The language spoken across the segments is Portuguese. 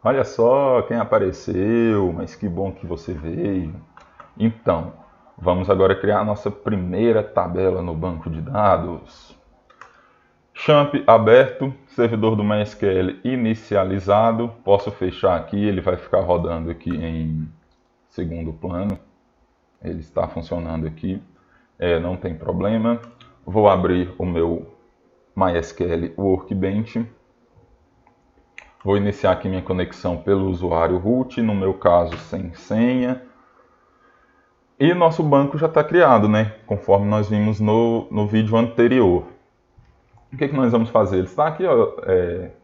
Olha só quem apareceu, mas que bom que você veio. Então, vamos agora criar a nossa primeira tabela no banco de dados. Champ aberto, servidor do MySQL inicializado. Posso fechar aqui, ele vai ficar rodando aqui em segundo plano. Ele está funcionando aqui, não tem problema. Vou abrir o meu MySQL Workbench. Vou iniciar aqui minha conexão pelo usuário root, no meu caso sem senha. E nosso banco já está criado, né? Conforme nós vimos no vídeo anterior. O que nós vamos fazer? Ele está aqui, ó,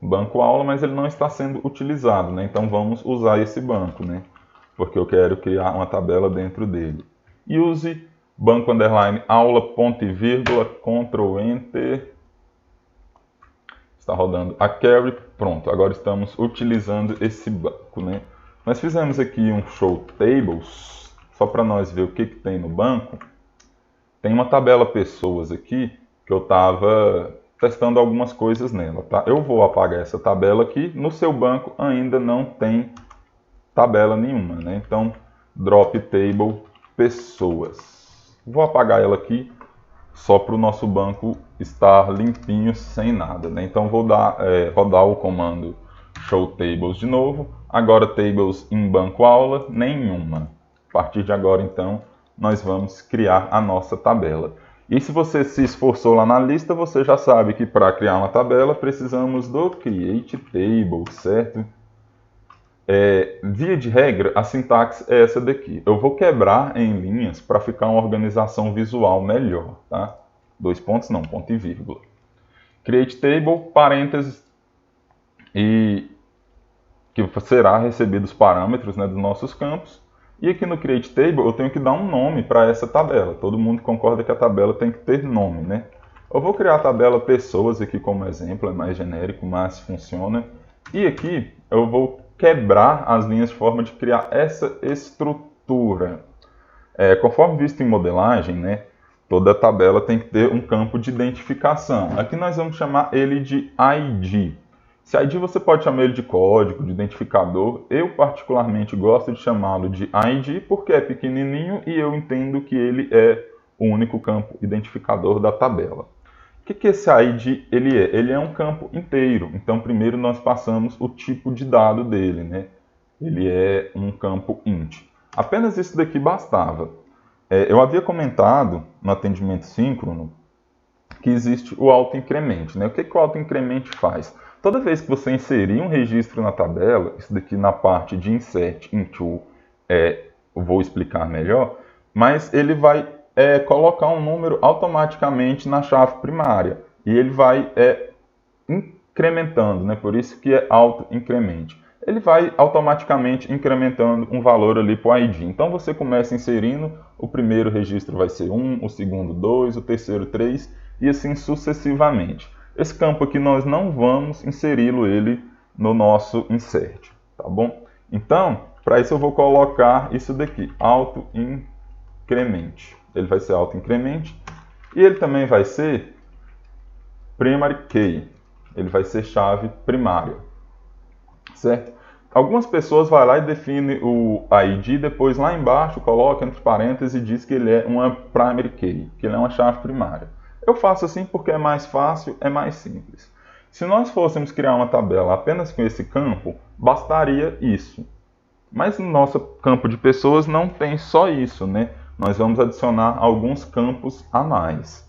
banco aula, mas ele não está sendo utilizado, né? Então vamos usar esse banco, né? Porque eu quero criar uma tabela dentro dele. Use banco underline aula ponto e vírgula, Ctrl Enter. Está rodando a query, pronto, agora estamos utilizando esse banco, né? Nós fizemos aqui um show tables, só para nós ver o que tem no banco. Tem uma tabela pessoas aqui, que eu estava testando algumas coisas nela, tá? Eu vou apagar essa tabela aqui, no seu banco ainda não tem tabela nenhuma, né? Então, drop table pessoas. Vou apagar ela aqui, só para o nosso banco estar limpinho, sem nada, né? Então vou rodar o comando show tables de novo. Agora tables em banco aula, nenhuma. A partir de agora, então, nós vamos criar a nossa tabela. E se você se esforçou lá na lista, você já sabe que para criar uma tabela precisamos do create table, certo? Via de regra, a sintaxe é essa daqui. Eu vou quebrar em linhas para ficar uma organização visual melhor, tá? Dois pontos não, ponto e vírgula. Create table, parênteses, e que será recebido os parâmetros, né, dos nossos campos. E aqui no create table eu tenho que dar um nome para essa tabela. Todo mundo concorda que a tabela tem que ter nome, né? Eu vou criar a tabela pessoas aqui como exemplo, é mais genérico, mas funciona. E aqui eu vou quebrar as linhas de forma de criar essa estrutura. Conforme visto em modelagem, né, toda tabela tem que ter um campo de identificação. Aqui nós vamos chamar ele de ID. Esse ID você pode chamar ele de código, de identificador. Eu particularmente gosto de chamá-lo de ID porque é pequenininho e eu entendo que ele é o único campo identificador da tabela. O que esse ID ele é? Ele é um campo inteiro. Então primeiro nós passamos o tipo de dado dele, né? Ele é um campo int. Apenas isso daqui bastava. Eu havia comentado no atendimento síncrono que existe o autoincremente, né? O que o autoincremente faz? Toda vez que você inserir um registro na tabela, isso daqui na parte de insert into, eu vou explicar melhor, mas ele vai colocar um número automaticamente na chave primária e ele vai incrementando, né? Por isso que é autoincremente. Ele vai automaticamente incrementando um valor ali para o ID. Então você começa inserindo, o primeiro registro vai ser 1, o segundo 2, o terceiro 3 e assim sucessivamente. Esse campo aqui nós não vamos inseri-lo ele no nosso insert, tá bom? Então, para isso eu vou colocar isso daqui, autoincremente. Ele vai ser autoincremente e ele também vai ser primary key. Ele vai ser chave primária, certo? Algumas pessoas vão lá e definem o ID, depois lá embaixo coloca entre parênteses e diz que ele é uma primary key, que ele é uma chave primária. Eu faço assim porque é mais fácil, é mais simples. Se nós fôssemos criar uma tabela apenas com esse campo, bastaria isso. Mas no nosso campo de pessoas não tem só isso, né? Nós vamos adicionar alguns campos a mais.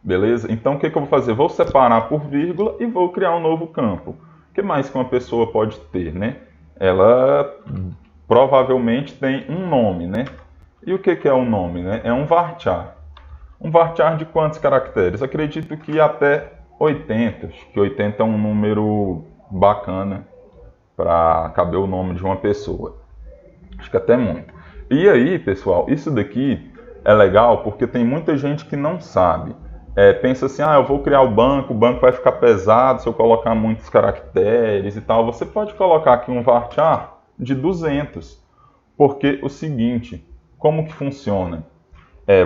Beleza? Então o que eu vou fazer? Vou separar por vírgula e vou criar um novo campo. O que mais que uma pessoa pode ter, né? Ela provavelmente tem um nome, né? E o que é um nome, né? É um varchar. Um varchar de quantos caracteres? Acredito que até 80. Acho que 80 é um número bacana para caber o nome de uma pessoa. Acho que até muito. E aí, pessoal, isso daqui é legal porque tem muita gente que não sabe. Pensa assim, eu vou criar o banco vai ficar pesado se eu colocar muitos caracteres e tal. Você pode colocar aqui um varchar de 200. Porque o seguinte, como que funciona?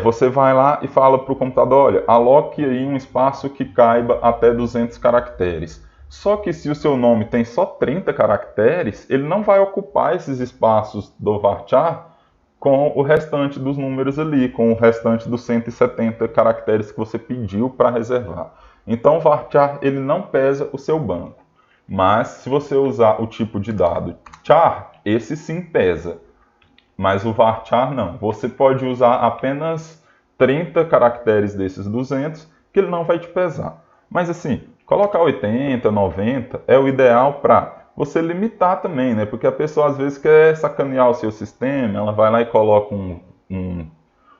Você vai lá e fala para o computador, olha, aloque aí um espaço que caiba até 200 caracteres. Só que se o seu nome tem só 30 caracteres, ele não vai ocupar esses espaços do varchar com o restante dos números ali, com o restante dos 170 caracteres que você pediu para reservar. Então o varchar ele não pesa o seu banco. Mas se você usar o tipo de dado char, esse sim pesa. Mas o varchar não. Você pode usar apenas 30 caracteres desses 200, que ele não vai te pesar. Mas assim, colocar 80, 90 é o ideal para você limitar também, né? Porque a pessoa às vezes quer sacanear o seu sistema, ela vai lá e coloca um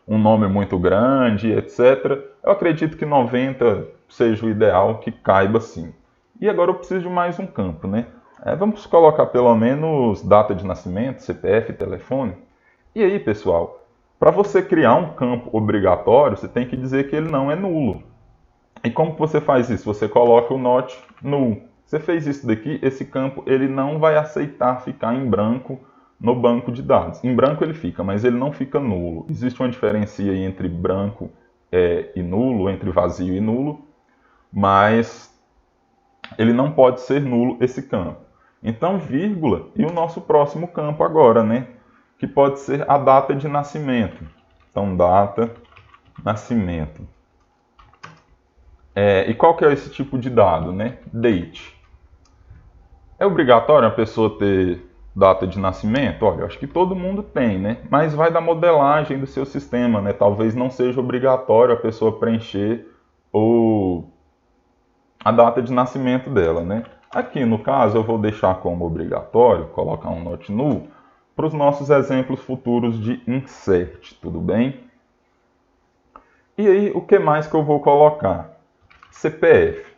nome muito grande, etc. Eu acredito que 90 seja o ideal, que caiba sim. E agora eu preciso de mais um campo, né? Vamos colocar pelo menos data de nascimento, CPF, telefone. E aí, pessoal, para você criar um campo obrigatório, você tem que dizer que ele não é nulo. E como que você faz isso? Você coloca o not null. Você fez isso daqui, esse campo ele não vai aceitar ficar em branco no banco de dados. Em branco ele fica, mas ele não fica nulo. Existe uma diferença aí entre branco e nulo, entre vazio e nulo, mas ele não pode ser nulo esse campo. Então, vírgula e o nosso próximo campo agora, né? Que pode ser a data de nascimento. Então, data, nascimento. E qual que é esse tipo de dado, né? Date. É obrigatório a pessoa ter data de nascimento? Olha, eu acho que todo mundo tem, né? Mas vai da modelagem do seu sistema, né? Talvez não seja obrigatório a pessoa preencher a data de nascimento dela, né? Aqui, no caso, eu vou deixar como obrigatório, colocar um not null, para os nossos exemplos futuros de insert, tudo bem? E aí, o que mais que eu vou colocar? CPF.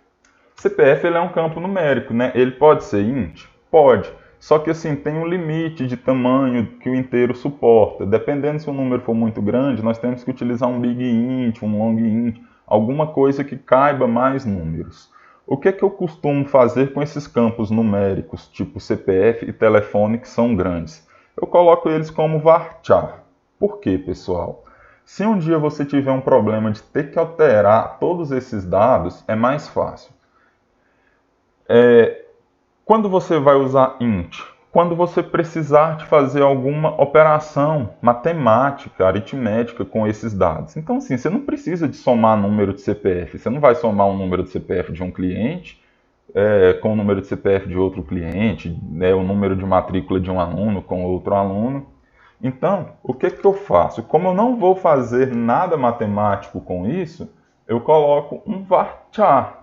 CPF ele é um campo numérico, né? Ele pode ser int? Pode. Só que assim, tem um limite de tamanho que o inteiro suporta. Dependendo se o número for muito grande, nós temos que utilizar um big int, um long int, alguma coisa que caiba mais números. O que é que eu costumo fazer com esses campos numéricos, tipo CPF e telefone, que são grandes? Eu coloco eles como varchar. Por quê, pessoal? Se um dia você tiver um problema de ter que alterar todos esses dados, é mais fácil. Quando você vai usar int? Quando você precisar de fazer alguma operação matemática, aritmética com esses dados. Então, assim, você não precisa de somar número de CPF. Você não vai somar um número de CPF de um cliente com o número de CPF de outro cliente, né, o número de matrícula de um aluno com outro aluno. Então, o que eu faço? Como eu não vou fazer nada matemático com isso, eu coloco um varchar.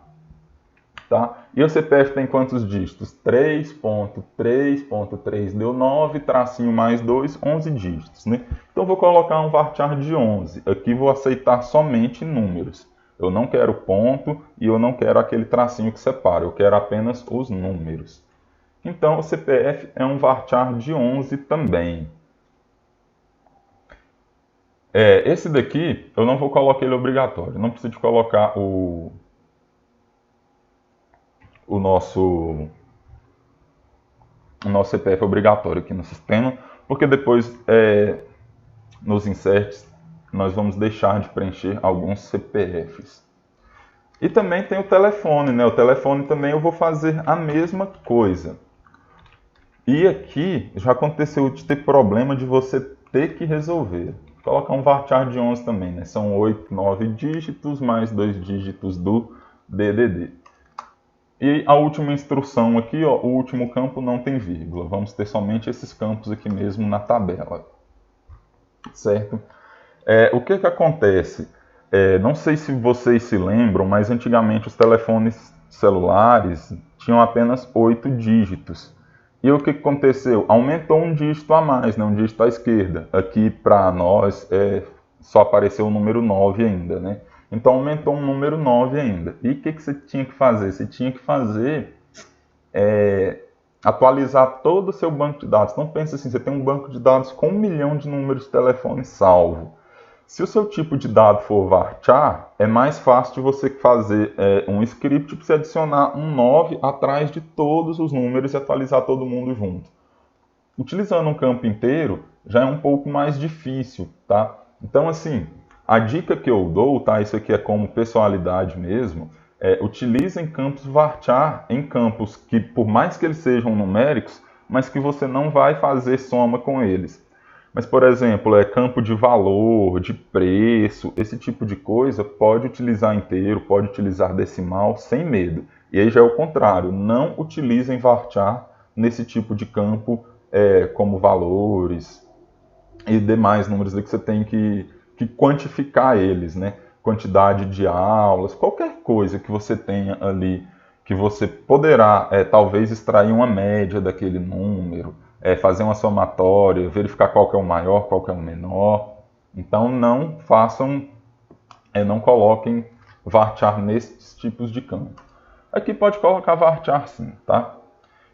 Tá? E o CPF tem quantos dígitos? 3.3.3 deu 9, tracinho mais 2, 11 dígitos. Né? Então eu vou colocar um varchar de 11. Aqui vou aceitar somente números. Eu não quero ponto e eu não quero aquele tracinho que separa. Eu quero apenas os números. Então o CPF é um varchar de 11 também. Esse daqui eu não vou colocar ele obrigatório. Não preciso colocar o nosso CPF obrigatório aqui no sistema, porque depois nos inserts nós vamos deixar de preencher alguns CPFs. E também tem o telefone, né? O telefone também eu vou fazer a mesma coisa. E aqui já aconteceu de ter problema de você ter que resolver. Vou colocar um varchar de 11 também, né? São 8, 9 dígitos mais 2 dígitos do DDD. E a última instrução aqui, ó, o último campo não tem vírgula. Vamos ter somente esses campos aqui mesmo na tabela. Certo? O que acontece? Não sei se vocês se lembram, mas antigamente os telefones celulares tinham apenas 8 dígitos. E o que aconteceu? Aumentou um dígito a mais, né? Um dígito à esquerda. Aqui para nós só apareceu o número 9 ainda, né? Então aumentou um número 9 ainda. E o que você tinha que fazer? Você tinha que atualizar todo o seu banco de dados. Então pensa assim, você tem um banco de dados com 1 milhão de números de telefone salvo. Se o seu tipo de dado for varchar, é mais fácil de você fazer um script para você adicionar um 9 atrás de todos os números e atualizar todo mundo junto. Utilizando um campo inteiro, já é um pouco mais difícil, tá? Então assim, a dica que eu dou, tá? Isso aqui é como pessoalidade mesmo, utilizem campos varchar em campos que, por mais que eles sejam numéricos, mas que você não vai fazer soma com eles. Mas, por exemplo, campo de valor, de preço, esse tipo de coisa, pode utilizar inteiro, pode utilizar decimal sem medo. E aí já é o contrário, não utilizem varchar nesse tipo de campo como valores e demais números que você tem que quantificar eles, né? Quantidade de aulas, qualquer coisa que você tenha ali, que você poderá talvez extrair uma média daquele número, fazer uma somatória, verificar qual que é o maior, qual que é o menor. Então não façam, não coloquem varchar nesses tipos de campo. Aqui pode colocar varchar sim, tá?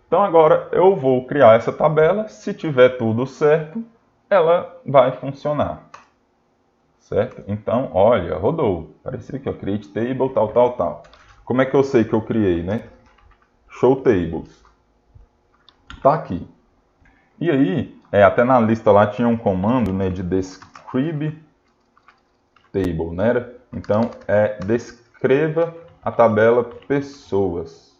Então agora eu vou criar essa tabela, se tiver tudo certo, ela vai funcionar. Certo? Então, olha, rodou. Apareceu aqui, ó, create table, tal. Como é que eu sei que eu criei, né? Show tables. Tá aqui. E aí, até na lista lá tinha um comando, né, de describe table, né? Então, descreva a tabela pessoas.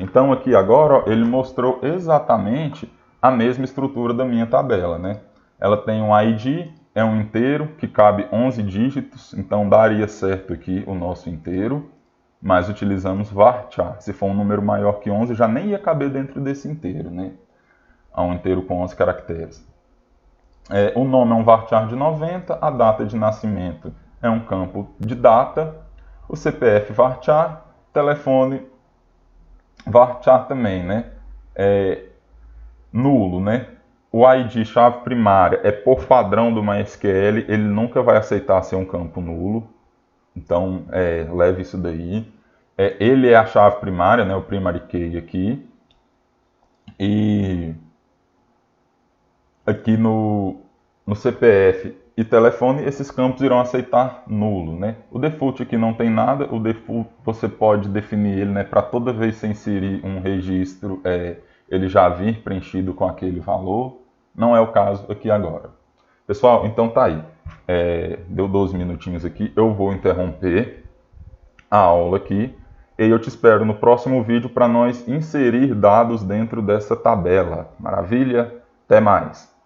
Então, aqui agora, ó, ele mostrou exatamente a mesma estrutura da minha tabela, né? Ela tem um ID, é um inteiro que cabe 11 dígitos, então daria certo aqui o nosso inteiro, mas utilizamos varchar. Se for um número maior que 11, já nem ia caber dentro desse inteiro, né? Há um inteiro com 11 caracteres. O nome é um varchar de 90, a data de nascimento é um campo de data, o CPF varchar, telefone varchar também, né? Nulo, né? O ID chave primária é por padrão do MySQL, ele nunca vai aceitar ser um campo nulo, então leve isso daí. Ele é a chave primária, né, o primary key aqui, e aqui no CPF e telefone esses campos irão aceitar nulo, né? O default aqui não tem nada, o default você pode definir ele, né, para toda vez que você inserir um registro, ele já vir preenchido com aquele valor. Não é o caso aqui agora. Pessoal, então tá aí. Deu 12 minutinhos aqui. Eu vou interromper a aula aqui. E eu te espero no próximo vídeo para nós inserir dados dentro dessa tabela. Maravilha? Até mais!